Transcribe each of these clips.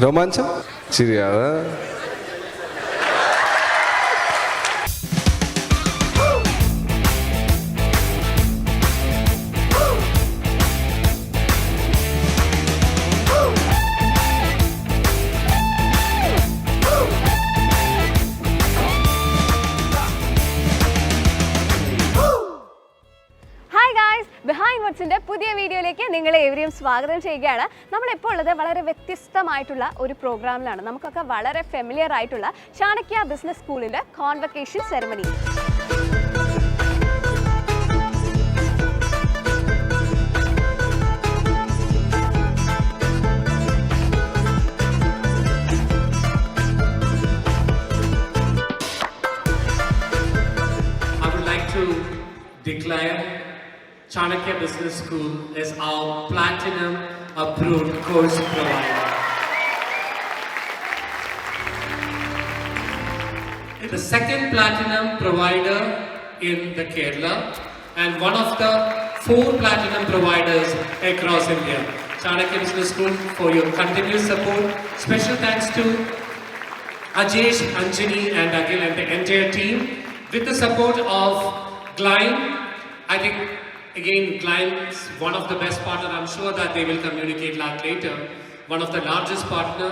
രോമാഞ്ചം ശരിയാ. ബിഹൈൻഡ് വാട്സിന്റെ പുതിയ വീഡിയോയിലേക്ക് നിങ്ങളെ ഏവരെയും സ്വാഗതം ചെയ്യുകയാണ്. നമ്മളിപ്പോൾ ഉള്ളത് വളരെ വ്യത്യസ്തമായിട്ടുള്ള ഒരു പ്രോഗ്രാമിലാണ്. നമുക്കൊക്കെ വളരെ ഫെമിലിയർ ആയിട്ടുള്ള ചാണക്യ ബിസിനസ് സ്കൂളിന്റെ convocation ceremony. Declare Chanakya Business School as our platinum approved course provider. The second platinum provider in the Kerala and one of the 4 platinum providers across India. Chanakya Business School for your continuous support. Special thanks to Ajesh, Anjani and Akhil and the entire team with the support of Glein. I think again Glein's one of the best partner. I'm sure that they will communicate that later. One of the largest partner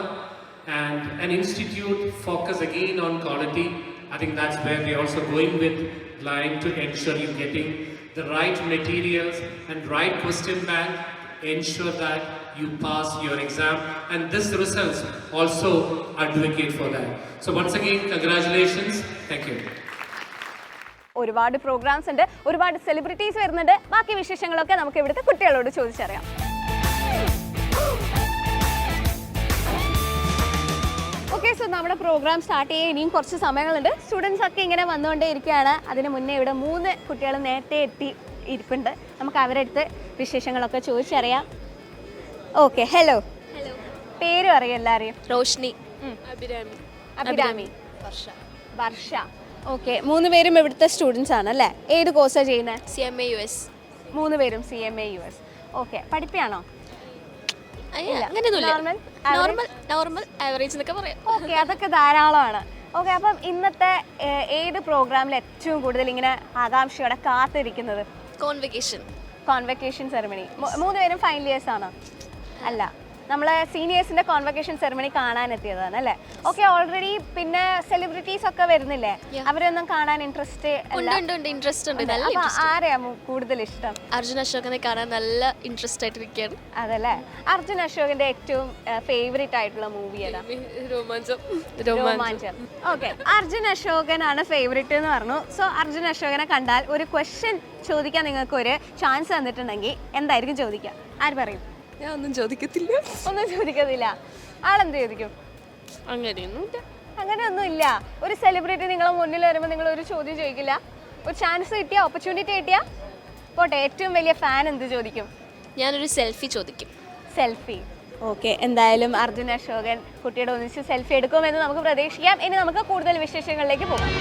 and an institute focus again on quality. I think that's where we're also going with Glein to ensure you're getting the right materials and right question bank. Ensure that you pass your exam and this results also advocate for that. So once again, congratulations. Thank you. ഒരുപാട് programmes ഉണ്ട്, ഒരുപാട് celebrities വരുന്നുണ്ട്. ബാക്കി വിശേഷങ്ങളൊക്കെ നമുക്ക് ഇവിടുത്തെ കുട്ടികളോട് ചോദിച്ചറിയാം. ഓക്കെ, സോ നമ്മുടെ പ്രോഗ്രാം സ്റ്റാർട്ട് ചെയ്യാൻ ഇനിയും കുറച്ച് സമയങ്ങളുണ്ട്. സ്റ്റുഡൻസ് ഒക്കെ ഇങ്ങനെ വന്നുകൊണ്ടേ ഇരിക്കുകയാണ്. അതിന് മുന്നേ ഇവിടെ 3 കുട്ടികൾ നേരത്തെ എത്തി ഇരിപ്പുണ്ട്. നമുക്ക് അവരുടെ അടുത്ത് വിശേഷങ്ങളൊക്കെ ചോദിച്ചറിയാം. Okay, hello. പേര് പറയും എല്ലാവരെയും. റോഷ്നി, അഭിരാമി, വർഷ. ഓക്കെ, 3 പേരും ഇവിടുത്തെ സ്റ്റുഡൻസ് ആണ് അല്ലേ? ഏത് കോഴ്സാണ് ചെയ്യുന്നത്? CMA US. 3 പേരും CMA US. ഓക്കെ, പഠിപ്പിയാണോ? നോർമൽ ആവറേജ് എന്നൊക്കെ പറയാം. ഓക്കെ, അതൊക്കെ ധാരാളമാണ്. ഓക്കെ, അപ്പം ഇന്നത്തെ ഏത് പ്രോഗ്രാമിൽ ഏറ്റവും കൂടുതൽ ഇങ്ങനെ ആകാംക്ഷയോടെ കാത്തിരിക്കുന്നത്? Convocation ceremony. 3 പേരും ഫൈനൽ ഇയേഴ്സ് ആണോ? അല്ല, നമ്മളെ സീനിയേഴ്സിന്റെ കോൺവക്കേഷൻ സെറമണി കാണാൻ എത്തിയതാണ് അല്ലേ? ഓക്കെ, ഓൾറെഡി പിന്നെ സെലിബ്രിറ്റീസ് ഒക്കെ വരുന്നില്ലേ? അവരൊന്നും കാണാൻ ഇൻട്രസ്റ്റ് ആരെയാ കൂടുതൽ ഇഷ്ടം? അർജുൻ അശോകനെ കാണാൻ നല്ല ഇൻട്രസ്റ്റ് ആയിട്ടിരിക്കുകയാണ്. അതല്ലേ, അർജുൻ അശോകന്റെ ഏറ്റവും ഫേവറേറ്റ് ആയിട്ടുള്ള മൂവി ഏതാ? രോമാഞ്ചം. ഓക്കെ, അർജുൻ അശോകനാണ് ഫേവറേറ്റ് എന്ന് പറഞ്ഞു. സോ അർജുൻ അശോകനെ കണ്ടാൽ ഒരു ക്വസ്റ്റ്യൻ ചോദിക്കാൻ നിങ്ങൾക്ക് ഒരു ചാൻസ് തന്നിട്ടുണ്ടെങ്കിൽ എന്തായിരിക്കും ചോദിക്കുക? ആര് പറയും? ഞാൻ ഒന്നും ചോദിക്കത്തില്ല. ഒന്നും ചോദിക്കത്തില്ല. ആളെന്ത് ചോദിക്കും? അങ്ങനെയൊന്നും ഇല്ല. ഒരു സെലിബ്രിറ്റി നിങ്ങളെ മുന്നിൽ വരുമ്പോൾ നിങ്ങൾ ഒരു ചോദ്യം ചോദിക്കില്ല? ഒരു ചാൻസ് കിട്ടിയ, ഓപ്പർച്യൂണിറ്റി കിട്ടിയ പോട്ടെ, ഏറ്റവും വലിയ ഫാൻ എന്ത് ചോദിക്കും? ഞാനൊരു സെൽഫി ചോദിക്കും. സെൽഫി. ഓക്കെ, എന്തായാലും അർജുൻ അശോകൻ കുട്ടിയുടെ ഒന്നിച്ച് സെൽഫി എടുക്കുമെന്ന് നമുക്ക് പ്രതീക്ഷിക്കാം. ഇനി നമുക്ക് കൂടുതൽ വിശേഷങ്ങളിലേക്ക് പോകാം.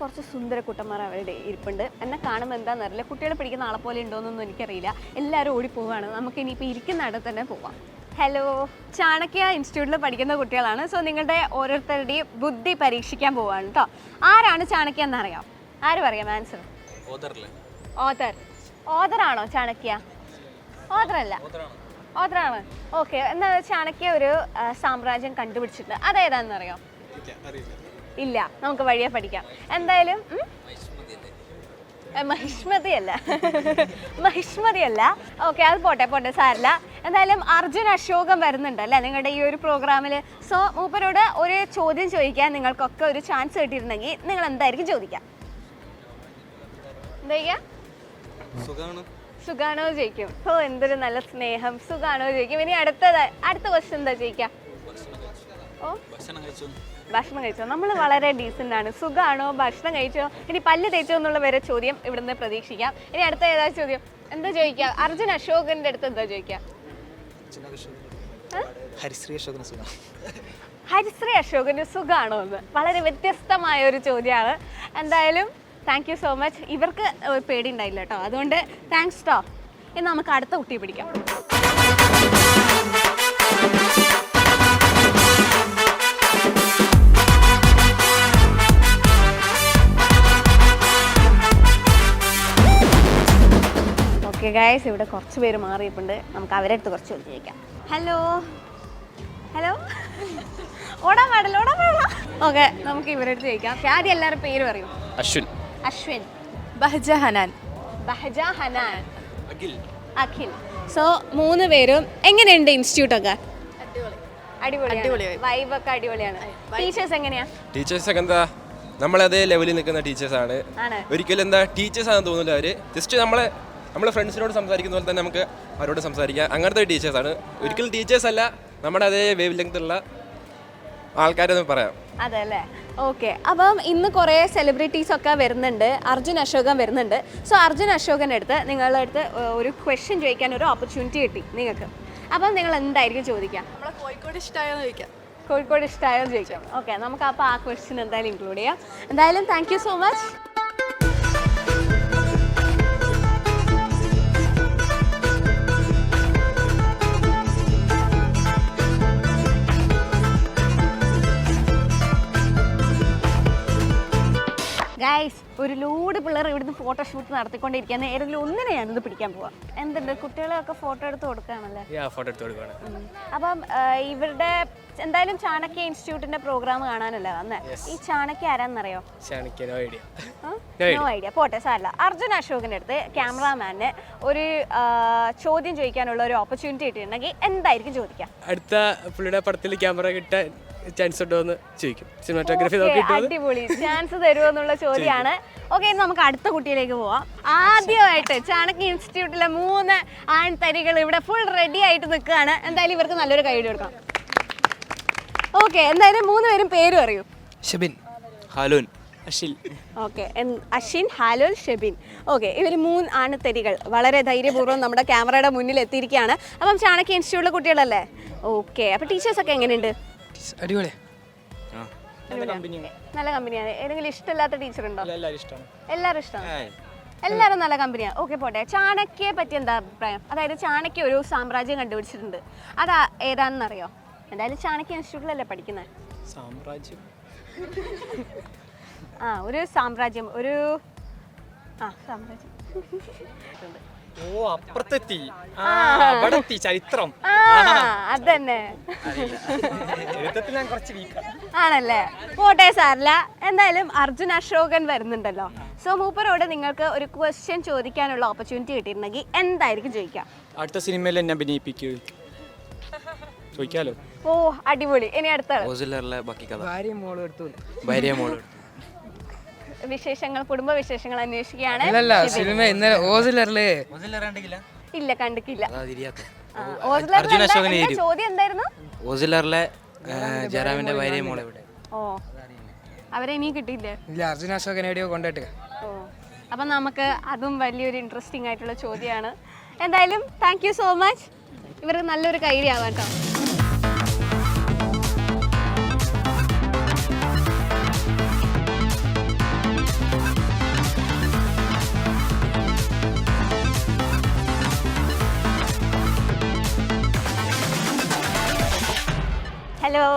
കുറച്ച് സുന്ദര കുട്ടന്മാർ അവരുടെ ഇരിപ്പുണ്ട്. എന്നെ കാണുമ്പോൾ എന്താണെന്നറിയില്ല, കുട്ടികളെ പിടിക്കുന്ന ആളെ പോലെ ഉണ്ടോയെന്നൊന്നും എനിക്കറിയില്ല. എല്ലാവരും ഓടിപ്പോവാണ്. നമുക്ക് ഇനിയിപ്പോൾ ഇരിക്കുന്ന അടുത്ത് തന്നെ പോവാം. ഹലോ, ചാണക്യ ഇൻസ്റ്റിറ്റ്യൂട്ടിൽ പഠിക്കുന്ന കുട്ടികളാണ്. സോ നിങ്ങളുടെ ഓരോരുത്തരുടെയും ബുദ്ധി പരീക്ഷിക്കാൻ പോവാണ് കേട്ടോ. ആരാണ് ചാണക്യ എന്നറിയാം? ആര് പറയാം ആൻസർ? ഓതറാണോ ചാണക്യ? ഓതറല്ല, ഓതറാണ്. ഓക്കെ, എന്നാൽ ചാണക്യ ഒരു സാമ്രാജ്യം കണ്ടുപിടിച്ചിട്ടുണ്ട്. അതേതാണെന്നറിയാം? ഇല്ല, നമുക്ക് വഴിയെ പഠിക്കാം. എന്തായാലും മഹിഷ്മതിയല്ല. ഓക്കെ, അത് പോട്ടെ, സാരില്ല. എന്തായാലും അർജുൻ അശോകൻ വരുന്നുണ്ട് അല്ലേ നിങ്ങളുടെ ഈ ഒരു പ്രോഗ്രാമിൽ. സോ മൂപ്പരോട് ഒരു ചോദ്യം ചോദിക്കാൻ നിങ്ങൾക്കൊക്കെ ഒരു ചാൻസ് കിട്ടിയിട്ടുണ്ടെങ്കിൽ നിങ്ങൾ എന്തായിരിക്കും ചോദിക്കാം? എന്താ സുഖാണോ ചോദിക്കും. ഓ, എന്തൊരു നല്ല സ്നേഹം. സുഖാണോ ചോദിക്കും. ഇനി അടുത്ത ക്വസ്റ്റ്യൻ എന്താ ചോദിക്കാം? ഓ, ഭക്ഷണം കഴിച്ചോ? നമ്മൾ വളരെ ഡീസൻ്റ് ആണ്. സുഖമാണോ, ഭക്ഷണം കഴിച്ചോ, ഇനി പല്ല് തേച്ചോ എന്നുള്ള വരെ ചോദ്യം ഇവിടുന്ന് പ്രതീക്ഷിക്കാം. ഇനി അടുത്ത ഏതാ ചോദ്യം? എന്താ ചോദിക്കുക? അർജുൻ അശോകന്റെ അടുത്ത് എന്താ ചോദിക്കുക? ഹരിശ്രീ അശോകന് സുഖമാണോ എന്ന് വളരെ വ്യത്യസ്തമായ ഒരു ചോദ്യമാണ്. എന്തായാലും താങ്ക് യു സോ മച്ച്. ഇവർക്ക് പേടി ഉണ്ടായില്ല കേട്ടോ, അതുകൊണ്ട് താങ്ക്സ് ട്ടോ. ഇനി നമുക്ക് അടുത്ത കുട്ടിയെ പിടിക്കാം. ഓക്കെ ഗൈസ്, ഇവിടെ കുറച്ച് പേര് മാറിയിട്ടുണ്ട്. നമുക്ക് അവരെ അടുത്ത് കുറച്ച് ചോദിക്കാം. ഹലോ ഹലോ, ഓടാൻ പാടില്ല, ഓടാൻ പാടില്ല. ഓക്കെ, നമുക്ക് ഇവരുടെ അടുത്ത് ചോദിക്കാം. ആദ്യം എല്ലാവരും പേര് പറയൂ. അശ്വിൻ, അശ്വിൻ, ബഹജ ഹനാൻ, ബഹജ ഹനാൻ, അഖിൽ. സോ 3 പേരും എങ്ങനെയുണ്ട് ഇൻസ്റ്റിറ്റ്യൂട്ടൊക്കെ? അടിപൊളിയാണ്. വൈബൊക്കെ അടിപൊളിയാണ്. ടീച്ചേഴ്സ് എങ്ങനെയാ? ടീച്ചേഴ്സൊക്കെ എന്താ നമ്മളതേ ലെവലിൽ നിൽക്കുന്ന ടീച്ചേഴ്സാണ്. ഒരിക്കലും എന്താ ടീച്ചേഴ്സാണെന്ന് തോന്നില്ല. അവർ ജസ്റ്റ് നമ്മളെ ഫ്രണ്ട്സിനോട് സംസാരിക്കുന്ന പോലെ തന്നെ നമുക്ക് അവരോട് സംസാരിക്കാം. അങ്ങനത്തെ ടീച്ചേഴ്സാണ്. ഒരിക്കലും ടീച്ചേഴ്സ് അല്ല, നമ്മുടെ അതേ വേവ് ലെങ്ത്തുള്ള ആൾക്കാരെന്ന് പറയാം. അതെ അല്ലേ? ഓക്കെ. അപ്പം ഇന്ന് കുറേ സെലിബ്രിറ്റീസ് ഒക്കെ വരുന്നുണ്ട്. അർജുൻ അശോകൻ വരുന്നുണ്ട്. സോ അർജുൻ അശോകൻ്റെ അടുത്ത് നിങ്ങളുടെ അടുത്ത് ഒരു ക്വസ്റ്റ്യൻ ചോദിക്കാൻ ഒരു ഓപ്പർച്യൂണിറ്റി കിട്ടി നിങ്ങൾക്ക്. അപ്പം നിങ്ങൾ എന്തായിരിക്കും ചോദിക്കുക? കോഴിക്കോട് ഇഷ്ടമായോന്ന് ചോദിക്കാം. കോഴിക്കോട് ഇഷ്ടമായോ ചോദിക്കാം. ഓക്കെ, നമുക്ക് അപ്പോൾ ആ ക്വസ്റ്റ്യൻ എന്തായാലും ഇൻക്ലൂഡ് ചെയ്യാം. എന്തായാലും thank you so much. Guys, ഒരു ലോഡ് പിള്ളേർ ഇവിടുന്ന് ഫോട്ടോഷൂട്ട് നടത്തിക്കൊണ്ടിരിക്കുകയാണ്. ഏതെങ്കിലും ഒന്നിനെ ഞാനിത് പിടിക്കാൻ പോവാം. എന്തുണ്ട്, കുട്ടികളെയൊക്കെ ഫോട്ടോ എടുത്ത് കൊടുക്കുകയാണല്ലേ? അപ്പം ഇവരുടെ എന്തായാലും ചാണക്യ ഇൻസ്റ്റിറ്റ്യൂട്ടിന്റെ പ്രോഗ്രാം കാണാനല്ലേ വന്നേ. ഈ ചാണക്യ ആരാന്നറിയോ? No idea. പോട്ടെ, സാരല്ല. അർജുൻ അശോകന്റെ അടുത്ത് ക്യാമറാമാന് ഒരു ചോദ്യം ചോദിക്കാനുള്ള ഒരു ഓപ്പർച്യൂണിറ്റി കിട്ടിയിട്ടുണ്ടെങ്കിൽ എന്തായിരിക്കും ചോദിക്കാം? അടുത്ത പുള്ളിയുടെ പടത്തിൽ ക്യാമറ കിട്ടാൻ ചാൻസ് ഉണ്ടോ എന്ന് ചോദിക്കും. സിനിമാറ്റോഗ്രാഫി നോക്കിയിട്ട് അടിപൊളി ചാൻസ് തരുമോ എന്നുള്ള ചോദ്യമാണ്. ഓക്കെ, നമുക്ക് അടുത്ത കുട്ടിയിലേക്ക് പോവാം. ആദ്യമായിട്ട് ചാണക്യ ഇൻസ്റ്റിറ്റ്യൂട്ടിലെ 3 ആൺതരികൾ ഇവിടെ ഫുൾ റെഡി ആയിട്ട് നിൽക്കുകയാണ്. എന്തായാലും ഇവർക്ക് നല്ലൊരു കൈയ്യടി കൊടുക്കാം. ഓക്കെ, എന്തായാലും 3 പേരും പേര് പറയൂ. ഷെബിൻ, ഹാലൂൻ, അഷിൽ. ഓക്കെ, അഷിൻ, ഹാലോൽ, ഷെബിൻ. ഓക്കെ, ഇവർ 3 ആൺതരികൾ വളരെ ധൈര്യപൂർവ്വം നമ്മുടെ ക്യാമറയുടെ മുന്നിൽ എത്തിയിരിക്കുകയാണ്. അപ്പം ചാണക്യ ഇൻസ്റ്റിറ്റ്യൂട്ടിലെ കുട്ടികളല്ലേ? ഓക്കെ, അപ്പം ടീച്ചേഴ്സൊക്കെ എങ്ങനെയുണ്ട്? അടിപൊളി, നല്ല കമ്പനിയാണ്. ഏതെങ്കിലും ഇഷ്ടമില്ലാത്ത ടീച്ചർ ഉണ്ടോ? എല്ലാവരും ഇഷ്ടമാണ്. എല്ലാവരും നല്ല കമ്പനിയാണ്. ഓക്കെ, പോട്ടെ. ചാണക്യയെ പറ്റി എന്താ അഭിപ്രായം? അതായത് ചാണക്യ ഒരു സാമ്രാജ്യം കണ്ടുപിടിച്ചിട്ടുണ്ട്. അത് ഏതാണെന്നറിയോ? എന്തായാലും ചാണക്യ ഇൻസ്റ്റിറ്റ്യൂട്ടിലല്ലേ പഠിക്കുന്നത്? സാമ്രാജ്യം, ഒരു സാമ്രാജ്യം, ഒരു സാമ്രാജ്യം. അപ്പുറത്തെത്തി ചരിത്രം അതന്നെ ആണല്ലേ? പോട്ടെ, സാറില്ല. എന്തായാലും അർജുൻ അശോകൻ വരുന്നുണ്ടല്ലോ. സോ മൂപ്പരോട് നിങ്ങൾക്ക് ഒരു ക്വസ്റ്റ്യൻ ചോദിക്കാനുള്ള ഓപ്പർച്യൂണിറ്റി കിട്ടിയിട്ടുണ്ടെങ്കിൽ എന്തായിരിക്കും ചോദിക്കാം? അടുത്ത സിനിമയിൽ എന്നെ അഭിനയിപ്പിക്കൂ ചോദിക്കാലോ. ഓ, അടിപൊളി. ഇനി അടുത്ത വിശേഷങ്ങൾ, കുടുംബ വിശേഷങ്ങൾ അന്വേഷിക്കുകയാണ്. ഇല്ല, കണ്ടിട്ടില്ല. ചോദ്യം എന്തായിരുന്നു? ജയറാമിന്റെ ഭാര്യ മോളെ ഇവിടെ. ഓ, അവരെ ഇനിയും കിട്ടിയില്ലേ? ഇല്ല, അർജുൻ അശോകൻ എവിടെയോ കൊണ്ടിട്ട്. ഓ, അപ്പം നമുക്ക് അതും വലിയൊരു ഇൻട്രസ്റ്റിംഗ് ആയിട്ടുള്ള ചോദ്യമാണ്. എന്തായാലും താങ്ക് യു സോ മച്ച്. ഇവർക്ക് നല്ലൊരു കൈഡി ആവാം കേട്ടോ. ഹലോ.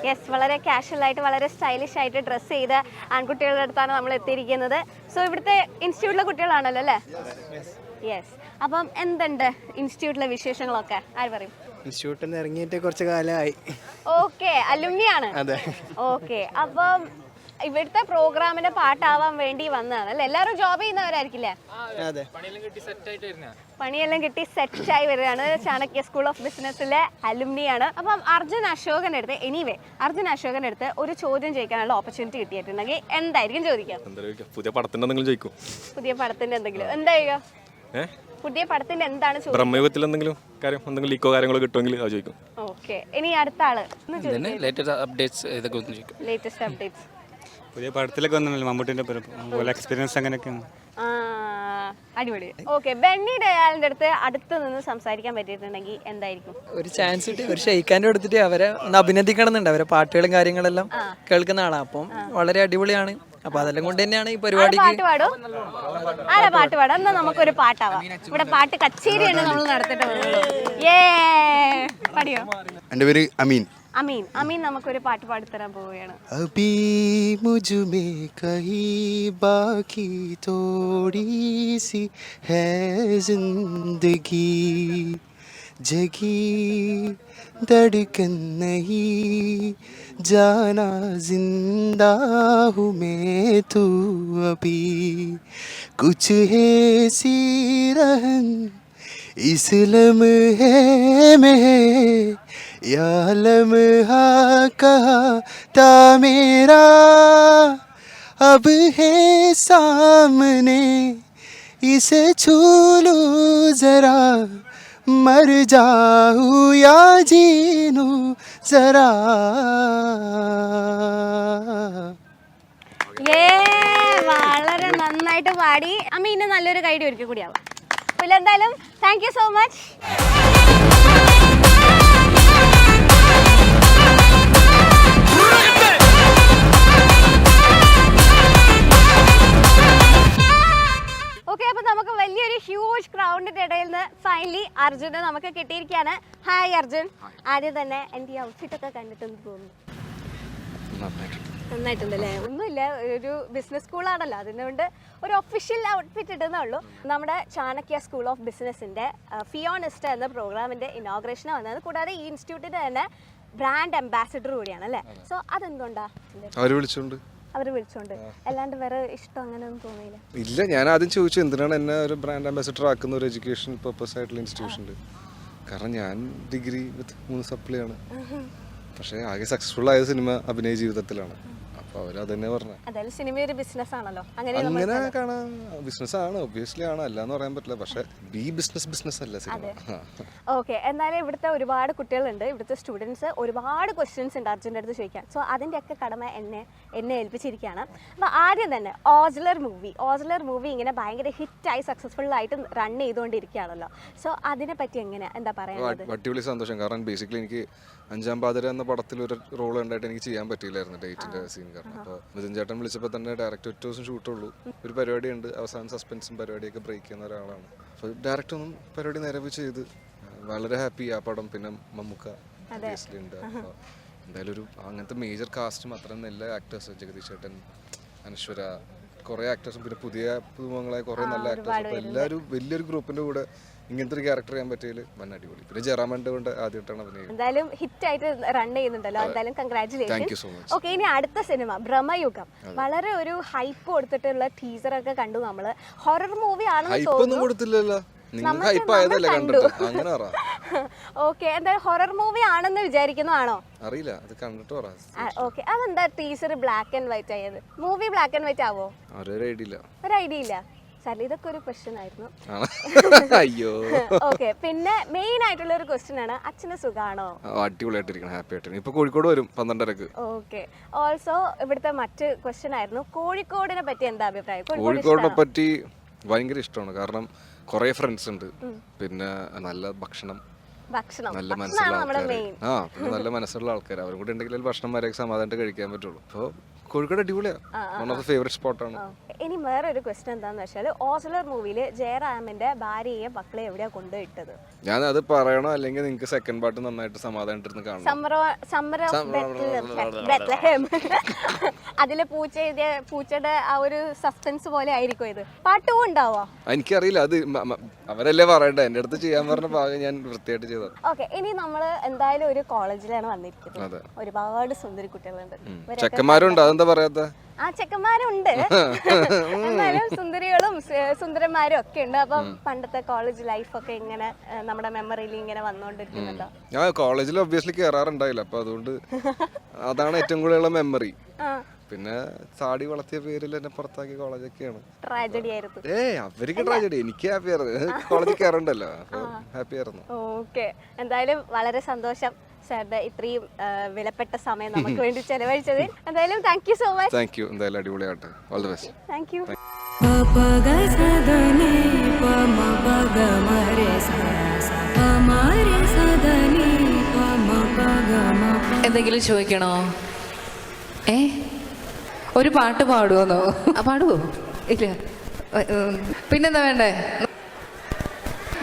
യെസ്, വളരെ കാഷ്വൽ ആയിട്ട് വളരെ സ്റ്റൈലിഷ് ആയിട്ട് ഡ്രസ്സ് ചെയ്ത ആൺകുട്ടികളുടെ അടുത്താണ് നമ്മൾ എത്തിയിരിക്കുന്നത്. സോ ഇവിടുത്തെ ഇൻസ്റ്റിറ്റ്യൂട്ടിലെ കുട്ടികളാണല്ലോ അല്ലേ? യെസ്. അപ്പം എന്തുണ്ട് ഇൻസ്റ്റിറ്റ്യൂട്ടിലെ വിശേഷങ്ങളൊക്കെ? ആര് പറയും? ഇൻസ്റ്റിറ്റ്യൂട്ടിൽ നിന്ന് ഇറങ്ങിയിട്ട് കുറച്ച് കാലമായി. ഓക്കെ, അലുമിനിയാണ്. അതെ. ഓക്കെ, അപ്പം ഇവിടുത്തെ പ്രോഗ്രാമിന്റെ പാട്ടാവാൻ വേണ്ടി വന്നതാണ് അല്ലേ? എല്ലാവരും ജോബ് ചെയ്യുന്നവരായിരിക്കില്ലേ? അതെ. പണിയെല്ലാം കിട്ടി സെറ്റായി വരികയാണ്. ചാണക്യ സ്കൂൾ ഓഫ് ബിസിനസ്സിലെ അലുമിനിയാണ്. അപ്പം അർജുൻ അശോകൻ്റെ അടുത്ത് അർജുൻ അശോകൻ്റെ അടുത്ത് ഒരു ചോദ്യം ചോദിക്കാനുള്ള ഓപ്പർച്യൂണിറ്റി കിട്ടിയിട്ടുണ്ടെങ്കിൽ എന്തായിരിക്കും ചോദിക്കാം? പുതിയ പടത്തിന്റെ എന്തെങ്കിലും ചോദിക്കും. പുതിയ പടത്തിന്റെ എന്തെങ്കിലും എന്താ ചെയ്യുക? പുതിയ പടത്തിന്റെ എന്താണ് ബ്രഹ്മയുഗത്തിൽ എന്തെങ്കിലും കാര്യം, എന്തെങ്കിലും ലീക്കോ കാര്യങ്ങളോ കിട്ടുമെങ്കിൽ അത് ചോദിക്കും. ഓക്കെ, ഇനി അടുത്ത ആള് ലേറ്റസ്റ്റ് അപ്ഡേറ്റ്സ് ലേറ്റസ്റ്റ് അപ്ഡേറ്റ്സ്. പുതിയ പടത്തിലൊക്കെ വന്നല്ലോ മമ്മൂട്ടിന്റെ എക്സ്പീരിയൻസ് അങ്ങനെയൊക്കെയാണ്. അടിപൊളി. ഓക്കെ, ബെന്നി ഡയാലിന്റെ അടുത്ത് നിന്ന് സംസാരിക്കാൻ പറ്റിയിട്ടുണ്ടെങ്കിൽ എന്തായിരിക്കും? ഒരു ചാൻസ് കിട്ടി ഒരു ഷെയ്ക്കാൻ്റെ കൊടുത്തിട്ട് അവരെ ഒന്ന് അഭിനന്ദിക്കണം എന്നുണ്ട്. അവരെ പാട്ടുകളും കാര്യങ്ങളെല്ലാം കേൾക്കുന്ന ആളാണ്. അപ്പം വളരെ അടിപൊളിയാണ്. അപ്പൊ അതെല്ലാം കൊണ്ട് തന്നെയാണ് ഈ പരിപാടിക്ക്. പാട്ട് പാടും? ആരാ പാട്ട് പാടാം? എന്നാ നമുക്കൊരു പാട്ടാവാം. ഇവിടെ പാട്ട് കച്ചേരിയാണ് നമ്മൾ നടത്തിട്ട് പാടിയോ? എൻ്റെ പേര് അമീൻ. അമീൻ നമുക്കൊരു പാട്ട് പാടിത്തരാൻ പോവുകയാണ്. അബീ മുझमें कहीं बाकी थोड़ी सी है जिंदगी जगी धड़कन नहीं जाना जिंदा हूँ मैं तू अभी कुछ है सी रहन इस लम्हे में या लम्हा कहा था मेरा अब है सामने इसे छू लो जरा मर जाऊं या जीनू जरा. വളരെ നന്നായിട്ട് പാടി. അമീന് നല്ലൊരു കൈഡി ഒരിക്കൽ കൂടിയാവാം. അപ്പോൾ എന്തായാലും thank you so much. Okay, അപ്പൊ നമുക്ക് വലിയൊരു ഹ്യൂജ് ക്രൗഡിന്റെ ഇടയിൽ നിന്ന് ഫൈനലി അർജുനെ നമുക്ക് കിട്ടിയിരിക്കുകയാണ്. ഹായ് അർജുൻ. ആദ്യം തന്നെ എൻ്റെ ഔട്ട്ഫിറ്റ് ഒക്കെ കണ്ടിട്ടെന്ന് തോന്നുന്നു. നന്നായിട്ടുണ്ടല്ലേ? ഒന്നുമില്ല, ഒരു ബിസിനസ് സ്കൂളാണല്ലോ, അതുകൊണ്ട് ഒരു ഒഫീഷ്യൽ ഔട്ട്ഫിറ്റ് ഇടുന്നേ ഉള്ളൂ. നമ്മുടെ ചാണക്യ സ്കൂൾ ഓഫ് ബിസിനസിന്റെ ഫിയോണിസ്റ്റ എന്ന പ്രോഗ്രാമിന്റെ ഇനോഗ്രേഷനാണ് വന്നത്. കൂടാതെ ഈ ഇൻസ്റ്റിറ്റ്യൂട്ടിന്റെ തന്നെ ബ്രാൻഡ് അംബാസിഡർ കൂടിയാണ് അല്ലേ? സോ അതെന്തുകൊണ്ടാ അവർ വിളിച്ചോണ്ട് അല്ലാണ്ട് വേറെ ഇഷ്ടം അങ്ങനെ ഒന്നും തോന്നിയില്ല? ഇല്ല, ഞാൻ ആദ്യം ചോദിച്ചു എന്തിനാണ് എന്നെ ഒരു ബ്രാൻഡ് അംബാസിഡർ ആക്കുന്ന ഒരു എഡ്യൂക്കേഷൻ പർപ്പസ് ആയിട്ടുള്ള ഇൻസ്റ്റിറ്റ്യൂഷനിൽ. കാരണം ഞാൻ ഡിഗ്രി വിത്ത് 3 സപ്ലി ആണ്. പക്ഷേ ആകെ സക്സസ്ഫുൾ ആയ സിനിമ അഭിനയ ജീവിതത്തിലാണ്. അപ്പോൾ അവർ അതന്നെ പറഞ്ഞു. അതായത് സിനിമ ഒരു ബിസിനസ് ആണല്ലോ, അങ്ങനെ കാണാൻ ബിസിനസ് ആണ്, ഒബ്വിയസ്ലി ആണ്, അല്ലാന്ന് പറയാൻ പറ്റില്ല. പക്ഷേ ബിസിനസ് അല്ല സിനിമ. ഓക്കെ, എന്നാലും ഇവിടുത്തെ ഒരുപാട് കുട്ടികളുണ്ട്, ഇവിടുത്തെ സ്റ്റുഡൻസ് ഒരുപാട് ക്വസ്റ്റ്യൻസ് ഉണ്ട് അർജുൻ്റെ അടുത്ത് ചോദിക്കാൻ. സോ അതിൻ്റെയൊക്കെ കടമ എന്നെ ഏൽപ്പിച്ചിരിക്കുകയാണ്. അപ്പോൾ ആദ്യം തന്നെ ഓസ്ലർ മൂവി ഇങ്ങനെ ഭയങ്കര ഹിറ്റായി സക്സസ്ഫുൾ ആയിട്ട് റൺ ചെയ്തുകൊണ്ടിരിക്കുകയാണല്ലോ. സോ അതിനെ പറ്റി എന്താ പറയുന്നത്? അടിപൊളി സന്തോഷം. കാരണം ബേസിക്കലി എനിക്ക് 5-ാം പാതിര എന്ന പടത്തിൽ ഒരു റോൾ ഉണ്ടായിട്ട് എനിക്ക് ചെയ്യാൻ പറ്റിയില്ലായിരുന്നു ഡേറ്റിന്റെ സീൻ കാരണം. അപ്പോൾ മിഥുൻ ചേട്ടൻ വിളിച്ചപ്പോൾ തന്നെ ഡയറക്റ്റ് 1 ദിവസം ഷൂട്ടുള്ളൂ, ഒരു പരിപാടിയുണ്ട്, അവസാനം സസ്പെൻസും പരിപാടിയൊക്കെ ബ്രേക്ക് ചെയ്യുന്ന ഒരാളാണ്. അപ്പോൾ ഡയറക്റ്റ് ഒന്നും പരിപാടി നേരെ ചെയ്ത് വളരെ ഹാപ്പി. ആ പടം പിന്നെ മമ്മൂക്ക ഉണ്ട്. അപ്പോൾ എന്തായാലും ഒരു അങ്ങനത്തെ മേജർ കാസ്റ്റും അത്രയും നല്ല ആക്ടേഴ്സ്, ജഗദീഷ് ചേട്ടൻ, അനശ്വര, കുറേ ആക്ടേഴ്സും പിന്നെ പുതുമുഖങ്ങളായ കുറേ നല്ല ആക്ടേഴ്സ്. അപ്പോൾ എല്ലാവരും വലിയൊരു ഗ്രൂപ്പിന്റെ കൂടെ ഇങ്ങനത്തെ ഒരു ക്യാരക്ടർ ചെയ്യാൻ പറ്റിയതിൽ വൻ അടിപൊളി. പിന്നെ ജയറാമന്റെ കൊണ്ട് ആദ്യമായിട്ടാണ് അഭിനയം. എന്തായാലും ഹിറ്റ് ആയിട്ട് റൺ ചെയ്യുന്നുണ്ടല്ലോ, എന്തായാലും കൺഗ്രാറ്റുലേഷൻസ്. ഓക്കെ, ഇനി അടുത്ത സിനിമ ബ്രഹ്മയുഗം. വളരെ ഒരു ഹൈപ്പ് കൊടുത്തിട്ടുള്ള ടീസർ ഒക്കെ കണ്ടു നമ്മള്. ഹൊറർ മൂവി ആണെന്ന് തോന്നുന്നു. ഓക്കെ, എന്തായാലും ഹൊറർ മൂവി ആണെന്ന് വിചാരിക്കുന്നതാണോ? അറിയില്ല, അത് കണ്ടിട്ട് പറ. ഓക്കെ, അതെന്താ ടീസർ ബ്ലാക്ക് ആൻഡ് വൈറ്റ് ആയത്? മൂവി ബ്ലാക്ക് ആൻഡ് വൈറ്റ് ആവോ? ഒരു ഐഡിയ ഇല്ല. ഇതൊക്കെ ഒരു ക്വസ്റ്റ്യൻ ആയിരുന്നു. അയ്യോ. ഓക്കെ, പിന്നെ മെയിൻ ആയിട്ടുള്ള ഒരു ക്വസ്റ്റ്യൻ ആണ്, അച്ഛന് സുഖാണോ? അടിപൊളിയായിട്ടിരിക്കണം, ഹാപ്പി ആയിട്ട്. ഇപ്പൊ കോഴിക്കോട് വരും 12:30. ഓക്കെ, ഓൾസോ ഇവിടുത്തെ മറ്റ് ക്വസ്റ്റ്യൻ ആയിരുന്നു, കോഴിക്കോടിനെ പറ്റി എന്താ അഭിപ്രായം? കോഴിക്കോടിനെ പറ്റി ഭയങ്കര ഇഷ്ടമാണ്. കാരണം കുറെ ഫ്രണ്ട്സ് ഉണ്ട്, പിന്നെ നല്ല ഭക്ഷണം, നല്ല മനസ്സുള്ള ആൾക്കാർ. നല്ല മനസ്സുള്ള ആൾക്കാർ. അവരും കൂടെ ഉണ്ടെങ്കിൽ ഭക്ഷണം വരെ സമാധാനമായിട്ട് കഴിക്കാൻ പറ്റുള്ളൂ. അപ്പോൾ കോഴിക്കോട് അടിപൊളിയാണ്, വൺ ഓഫ് ദ ഫേവറേറ്റ് സ്പോട്ടാണ്. ഇനി വേറൊരു ക്വസ്റ്റ്യൻ എന്താന്ന് വെച്ചാൽ, ഓസ്ലർ മൂവിയില് ജയറാമിന്റെ ഭാര്യയെ മക്കളെ എവിടെയാ കൊണ്ടുപോയിട്ടത്? ഞാൻ അത് പറയണോ അല്ലെങ്കിൽ നിങ്ങൾക്ക് സെക്കൻഡ് പാർട്ട് നന്നായിട്ട് സമാധാനമായിട്ടിരുന്ന് കാണാം. അതില് പൂച്ചയുടെ ആ ഒരു സസ്പെൻസ് പോലെ ആയിരിക്കും ഇത്. പാട്ട് ഉണ്ടാവോ? എനിക്കറിയില്ല, അത് അവരല്ലേ പറയണ്ടേ. എന്റെ അടുത്ത് ചെയ്യാൻ പറഞ്ഞ ഭാഗം ഞാൻ വൃത്തിയായിട്ട് ചെയ്തത്. ഓക്കെ, ഇനി നമ്മള് എന്തായാലും ഒരു കോളേജിലാണ് വന്നിരിക്കുന്നത്. ഒരുപാട് സുന്ദരി കുട്ടികളുണ്ട്, ചെക്കന്മാരുണ്ട്. അതെന്താ പറയാത്ത? ആ, ചെക്കന്മാരുണ്ട്, എന്നാലും സുന്ദരികളും സുന്ദരന്മാരും ഒക്കെ ഉണ്ട്. അപ്പം പണ്ടത്തെ കോളേജ് ലൈഫൊക്കെ ഇങ്ങനെ നമ്മുടെ മെമ്മറിയിൽ ഇങ്ങനെ വന്നോണ്ടിരിക്കുന്നുണ്ടോ? ഞാൻ കോളേജിൽ ഒബ്വിയസ്ലി കയറാറുണ്ടായില്ല, അപ്പൊ അതുകൊണ്ട് അതാണ് ഏറ്റവും കൂടുതലുള്ള മെമ്മറി. പിന്നെ താടി വളർത്തിയ പേരിൽ എന്നെ പുറത്താക്കിയ കോളേജൊക്കെയാണ്. ട്രാജഡി ആയിരുന്നു. അവർക്ക് ട്രാജഡി, എനിക്ക് ഹാപ്പി ആയിരുന്നു. കോളേജിൽ കയറണ്ടല്ലോ, അപ്പൊ ഹാപ്പി ആയിരുന്നു. ഓക്കെ, എന്തായാലും വളരെ സന്തോഷം സാറിന്റെ ഇത്രയും വിലപ്പെട്ട സമയം നമുക്ക് വേണ്ടി ചെലവഴിച്ചതിൽ. എന്തായാലും thank you so much. Thank you. എന്തായാലും അടിപൊളിയാട്ടെ. All the best. Thank you. എന്തെങ്കിലും ചോദിക്കണോ? ഒരു പാട്ട് പാടുവോന്നോ? പാടുവോ? ഇല്ല. പിന്നെന്താ വേണ്ടേ?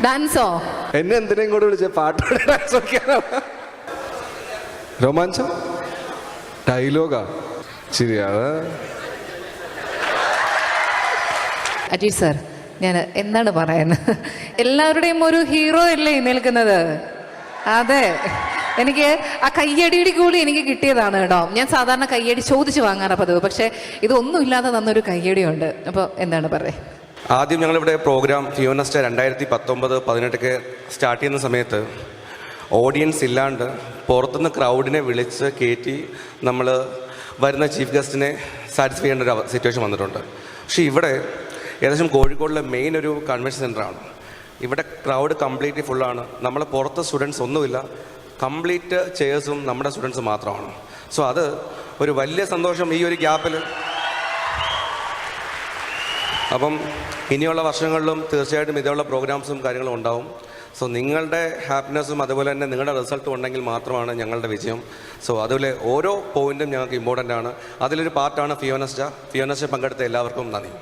ഡാൻസോ? എന്നെ എന്തിനാ ഇങ്ങോട്ട് വിളിച്ച പാട്ട് ഡാൻസ് രോമാഞ്ചം ഡയലോഗാ ശരിയാ? അജീഷ് സാർ, ഞാൻ എന്താണ് പറയുന്നത്, എല്ലാവരുടെയും ഒരു ഹീറോ അല്ലേ നിൽക്കുന്നത്? അതെ, എനിക്ക് ആ കയ്യടിയുടെ കൂടി എനിക്ക് കിട്ടിയതാണ് കേട്ടോ. ഞാൻ സാധാരണ കയ്യടി ചോദിച്ച് വാങ്ങാറാ പതിവ്, പക്ഷേ ഇതൊന്നുമില്ലാതെ തന്നൊരു കയ്യടിയുണ്ട്. അപ്പോൾ എന്താണ് പറയുക? ആദ്യം ഞങ്ങളിവിടെ പ്രോഗ്രാം ഫിയോനസ്റ്റ 2019-18 സ്റ്റാർട്ട് ചെയ്യുന്ന സമയത്ത് ഓഡിയൻസ് ഇല്ലാണ്ട് പുറത്തുനിന്ന് ക്രൗഡിനെ വിളിച്ച് കയറ്റി നമ്മൾ വരുന്ന ചീഫ് ഗസ്റ്റിനെ സാറ്റിസ്ഫൈ ചെയ്യേണ്ട ഒരു സിറ്റുവേഷൻ വന്നിട്ടുണ്ട്. പക്ഷേ ഇവിടെ ഏകദേശം കോഴിക്കോടിലെ മെയിൻ ഒരു കൺവെൻഷൻ സെൻ്ററാണ്. ഇവിടെ ക്രൗഡ് കംപ്ലീറ്റ്ലി ഫുള്ളാണ്. നമ്മളെ പുറത്ത് സ്റ്റുഡൻസ് ഒന്നുമില്ല, കംപ്ലീറ്റ് ചെയേഴ്സും നമ്മുടെ സ്റ്റുഡൻസ് മാത്രമാണ്. സോ അത് ഒരു വലിയ സന്തോഷം ഈ ഒരു ഗ്യാപ്പിൽ. അപ്പം ഇനിയുള്ള വർഷങ്ങളിലും തീർച്ചയായിട്ടും ഇതുള്ള പ്രോഗ്രാംസും കാര്യങ്ങളും ഉണ്ടാവും. സോ നിങ്ങളുടെ ഹാപ്പിനെസ്സും അതുപോലെ തന്നെ നിങ്ങളുടെ റിസൾട്ടും ഉണ്ടെങ്കിൽ മാത്രമാണ് ഞങ്ങളുടെ വിജയം. സോ അതുപോലെ ഓരോ പോയിന്റും ഞങ്ങൾക്ക് ഇമ്പോർട്ടൻ്റ് ആണ്. അതിലൊരു പാർട്ടാണ് ഫിയോനസ്റ്റ. ഫിയോനസ്റ്റ പങ്കെടുത്ത എല്ലാവർക്കും നന്ദി.